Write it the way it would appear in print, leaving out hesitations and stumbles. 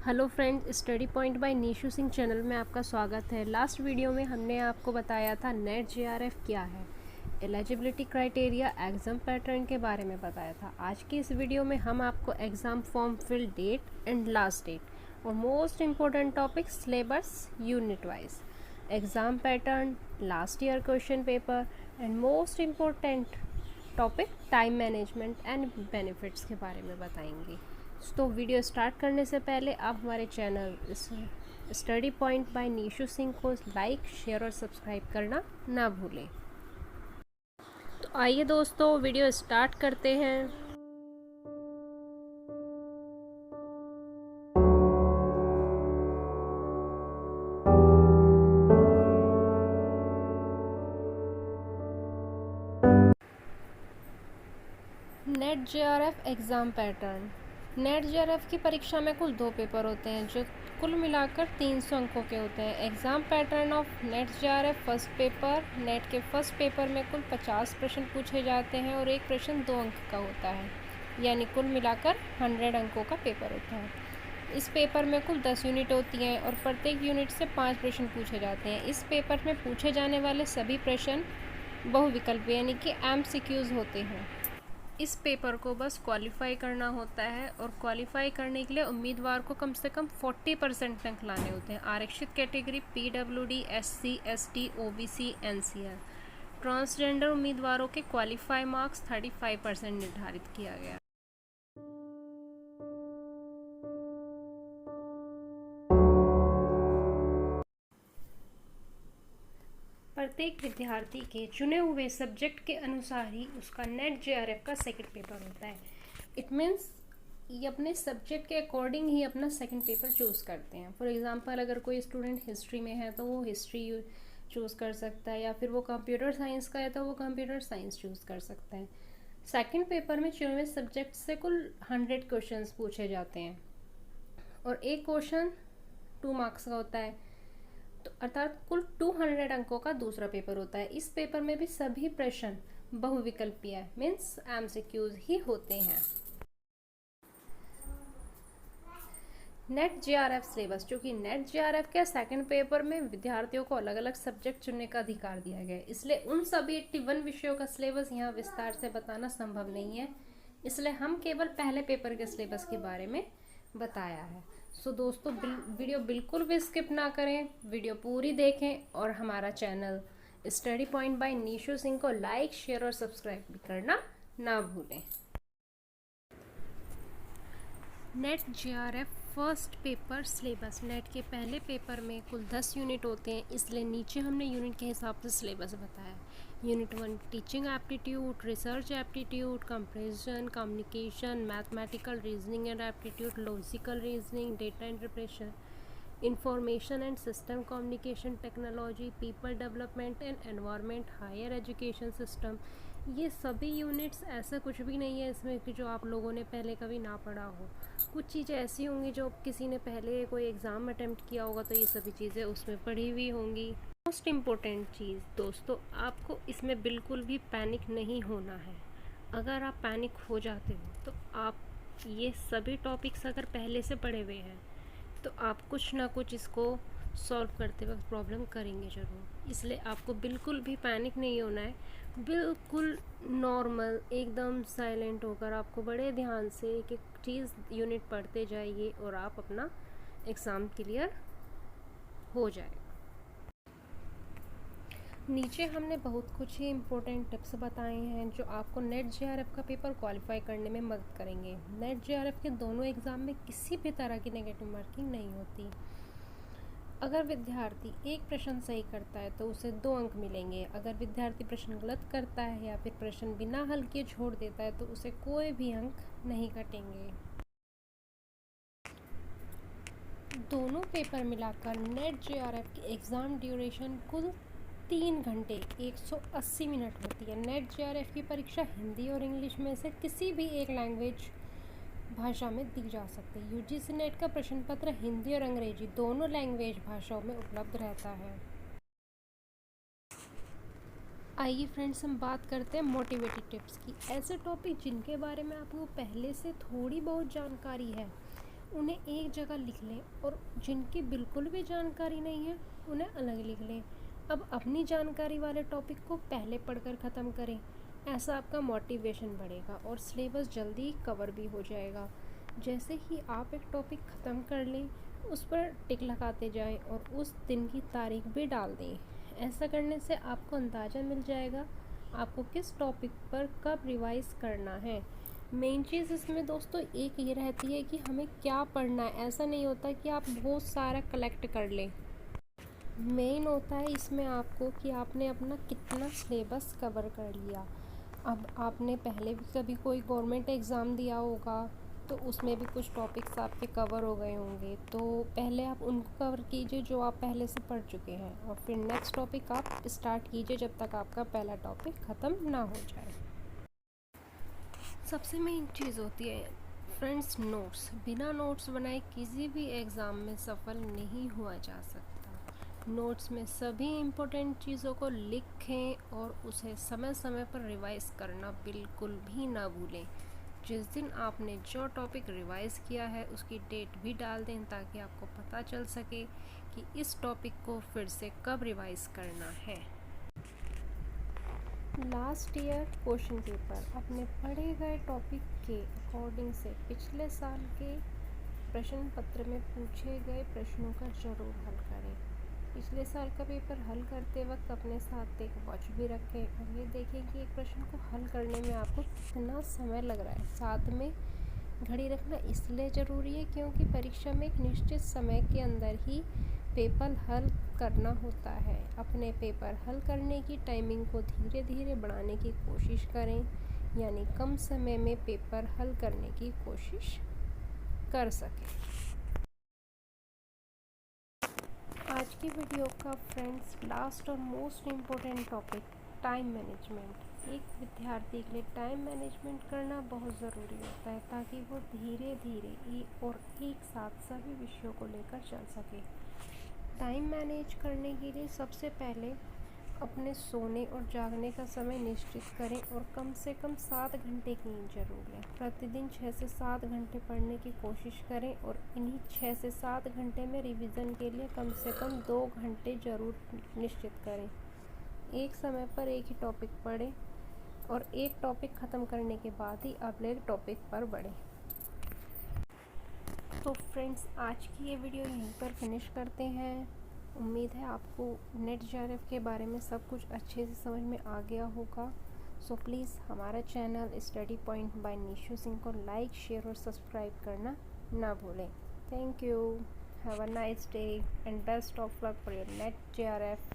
Hello friends, study point by Nishu Singh channel में आपका स्वागत है। लास्ट वीडियो में हमने आपको बताया था नेट जेआरएफ क्या है, एलिजिबिलिटी क्राइटेरिया, एग्ज़ाम पैटर्न के बारे में बताया था। आज की इस वीडियो में हम आपको exam form fill date and last date और most important topic syllabus unit wise, exam pattern, last year question paper and most important topic time management and benefits के बारे में बताएंगे। तो वीडियो स्टार्ट करने से पहले आप हमारे channel study point by Nishu Singh को लाइक, शेयर और सब्सक्राइब करना ना भूलें। तो आइए दोस्तों, वीडियो स्टार्ट करते हैं। Net JRF exam pattern. Net JRF की परीक्षा में कुल 2 पेपर होते हैं जो कुल मिलाकर 300 अंकों के होते हैं। Exam pattern of net JRF first paper. Net के फर्स्ट पेपर में कुल 50 प्रश्न पूछे जाते हैं और एक प्रश्न 2 अंक का होता है, यानी कुल मिलाकर 100 अंकों का पेपर होता है। इस पेपर में कुल 10 यूनिट होती हैं और प्रत्येक यूनिट से 5 प्रश्न पूछे जाते हैं। इस पेपर में पूछे जाने वाले सभी प्रश्न बहुविकल्पीय यानी कि MCQs होते हैं। इस पेपर को बस क्वालिफाई करना होता है और क्वालिफाई करने के लिए उम्मीदवार को कम से कम 40% अंक लाने होते हैं। आरक्षित category PWD, SC, ST, OBC, NCR। Transgender उम्मीदवारों के क्वालिफाई मार्क्स 35% निर्धारित किया गया। प्रत्येक विद्यार्थी के चुने हुए सब्जेक्ट के अनुसार ही उसका नेट जेआरएफ का सेकंड पेपर होता है। इट मीन्स ये अपने सब्जेक्ट के अकॉर्डिंग ही अपना सेकंड पेपर चूज़ करते हैं। फॉर एग्जांपल, अगर कोई स्टूडेंट हिस्ट्री में है तो वो हिस्ट्री चूज़ कर सकता है, या फिर वो कंप्यूटर साइंस का है तो वो कंप्यूटर साइंस चूज़ कर सकता है। सेकंड पेपर में चुने हुए सब्जेक्ट से कुल 100 क्वेश्चन पूछे जाते हैं और एक क्वेश्चन 2 मार्क्स का होता है, तो अर्थात कुल 200 अंकों का दूसरा पेपर होता है। इस पेपर में भी सभी प्रश्न बहुविकल्पीय मीन्स MCQs ही होते हैं। नेट जेआरएफ सिलेबस, चूँकि नेट जेआरएफ के सेकंड पेपर में विद्यार्थियों को अलग अलग सब्जेक्ट चुनने का अधिकार दिया गया है, इसलिए उन सभी 81 विषयों का सिलेबस यहाँ विस्तार से बताना संभव नहीं है, इसलिए हम केवल पहले पेपर के सिलेबस के बारे में बताया है। सो दोस्तों, वीडियो बिल्कुल भी स्किप ना करें, वीडियो पूरी देखें और हमारा channel study point by Nishu Singh को लाइक, शेयर और सब्सक्राइब भी करना ना भूलें। Net JRF first paper syllabus. Net के पहले पेपर में कुल 10 यूनिट होते हैं, इसलिए नीचे हमने यूनिट के हिसाब से सिलेबस बताया। Unit 1 teaching aptitude, research aptitude, comprehension, communication, mathematical reasoning and aptitude, logical reasoning, data interpretation, information and system communication technology, people development and environment, higher education system. ये सभी यूनिट्स, ऐसा कुछ भी नहीं है इसमें कि जो आप लोगों ने पहले कभी ना पढ़ा हो। कुछ चीज़ें ऐसी होंगी जो किसी ने पहले कोई एग्ज़ाम अटेम्प्ट किया होगा तो ये सभी चीज़ें उसमें पढ़ी हुई होंगी। मोस्ट इम्पोर्टेंट चीज़ दोस्तों, आपको इसमें बिल्कुल भी पैनिक नहीं होना है। अगर आप पैनिक हो जाते हो तो आप ये सभी टॉपिक्स अगर पहले से पढ़े हुए हैं तो आप कुछ ना कुछ इसको सॉल्व करते वक्त प्रॉब्लम करेंगे ज़रूर, इसलिए आपको बिल्कुल भी पैनिक नहीं होना है। बिल्कुल नॉर्मल, एकदम साइलेंट होकर आपको बड़े ध्यान से एक एक चीज़ यूनिट पढ़ते जाइए और आप अपना एग्ज़ाम क्लियर हो जाएगा। नीचे हमने बहुत कुछ ही इम्पोर्टेंट टिप्स बताए हैं जो आपको नेट जेआरएफ का पेपर क्वालिफाई करने में मदद करेंगे। नेट जेआरएफ के दोनों एग्ज़ाम में किसी भी तरह की नेगेटिव मार्किंग नहीं होती। अगर विद्यार्थी एक प्रश्न सही करता है तो उसे 2 अंक मिलेंगे। अगर विद्यार्थी प्रश्न गलत करता है या फिर प्रश्न बिना हल किए छोड़ देता है तो उसे कोई भी अंक नहीं कटेंगे। दोनों पेपर मिलाकर नेट जेआरएफ की एग्ज़ाम ड्यूरेशन कुल 3 घंटे 180 मिनट होती है। नेट जेआरएफ की परीक्षा हिंदी और इंग्लिश में से किसी भी एक लैंग्वेज भाषा में दी जा सकती है। यूजीसी नेट का प्रश्न पत्र हिंदी और अंग्रेजी दोनों लैंग्वेज भाषाओं में उपलब्ध रहता है। आइए फ्रेंड्स, हम बात करते हैं मोटिवेटिव टिप्स की। ऐसे टॉपिक जिनके बारे में आपको पहले से थोड़ी बहुत जानकारी है उन्हें एक जगह लिख लें और जिनकी बिल्कुल भी जानकारी नहीं है उन्हें अलग लिख लें। अब अपनी जानकारी वाले टॉपिक को पहले पढ़कर ख़त्म करें। ऐसा आपका मोटिवेशन बढ़ेगा और सिलेबस जल्दी कवर भी हो जाएगा। जैसे ही आप एक टॉपिक ख़त्म कर लें उस पर टिक लगाते जाएं और उस दिन की तारीख भी डाल दें। ऐसा करने से आपको अंदाज़ा मिल जाएगा आपको किस टॉपिक पर कब रिवाइज़ करना है। मेन चीज़ इसमें दोस्तों एक ये रहती है कि हमें क्या पढ़ना है। ऐसा नहीं होता कि आप बहुत सारा कलेक्ट कर लें। मेन होता है इसमें आपको कि आपने अपना कितना सिलेबस कवर कर लिया। अब आपने पहले भी कभी कोई गवर्नमेंट एग्ज़ाम दिया होगा तो उसमें भी कुछ टॉपिक्स आपके कवर हो गए होंगे, तो पहले आप उनको कवर कीजिए जो आप पहले से पढ़ चुके हैं और फिर नेक्स्ट टॉपिक आप स्टार्ट कीजिए जब तक आपका पहला टॉपिक ख़त्म ना हो जाए। सबसे मेन चीज़ होती है फ्रेंड्स नोट्स। बिना नोट्स बनाए किसी भी एग्ज़ाम में सफल नहीं हुआ जा सकता। नोट्स में सभी इम्पोर्टेंट चीज़ों को लिखें और उसे समय समय पर रिवाइज़ करना बिल्कुल भी ना भूलें। जिस दिन आपने जो टॉपिक रिवाइज़ किया है उसकी डेट भी डाल दें ताकि आपको पता चल सके कि इस टॉपिक को फिर से कब रिवाइज़ करना है। लास्ट ईयर क्वेश्चन पेपर अपने पढ़े गए टॉपिक के अकॉर्डिंग से पिछले साल के प्रश्न पत्र में पूछे गए प्रश्नों का जरूर हल करें। पिछले साल का पेपर हल करते वक्त अपने साथ एक वॉच भी रखें और ये देखें कि एक प्रश्न को हल करने में आपको कितना समय लग रहा है। साथ में घड़ी रखना इसलिए ज़रूरी है क्योंकि परीक्षा में एक निश्चित समय के अंदर ही पेपर हल करना होता है। अपने पेपर हल करने की टाइमिंग को धीरे धीरे बढ़ाने की कोशिश करें, यानी कम समय में पेपर हल करने की कोशिश कर सकें। आज की वीडियो का फ्रेंड्स लास्ट और most important topic time management. एक विद्यार्थी के लिए टाइम मैनेजमेंट करना बहुत ज़रूरी होता है ताकि वो धीरे धीरे और एक साथ सभी विषयों को लेकर चल सके। टाइम मैनेज करने के लिए सबसे पहले अपने सोने और जागने का समय निश्चित करें और कम से कम 7 घंटे की नींद जरूर लें। प्रतिदिन 6 से 7 घंटे पढ़ने की कोशिश करें और इन्हीं 6 से 7 घंटे में रिवीजन के लिए कम से कम 2 घंटे ज़रूर निश्चित करें। एक समय पर एक ही टॉपिक पढ़ें और एक टॉपिक ख़त्म करने के बाद ही अगले टॉपिक पर बढ़ें। तो फ्रेंड्स आज की ये वीडियो यहीं पर फिनिश करते हैं। उम्मीद है आपको नेट जेआरएफ के बारे में सब कुछ अच्छे से समझ में आ गया होगा। सो प्लीज़ हमारा channel study point by Nishu Singh को लाइक, शेयर और सब्सक्राइब करना ना भूलें। Thank you, have a nice day and best of luck for your net JRF.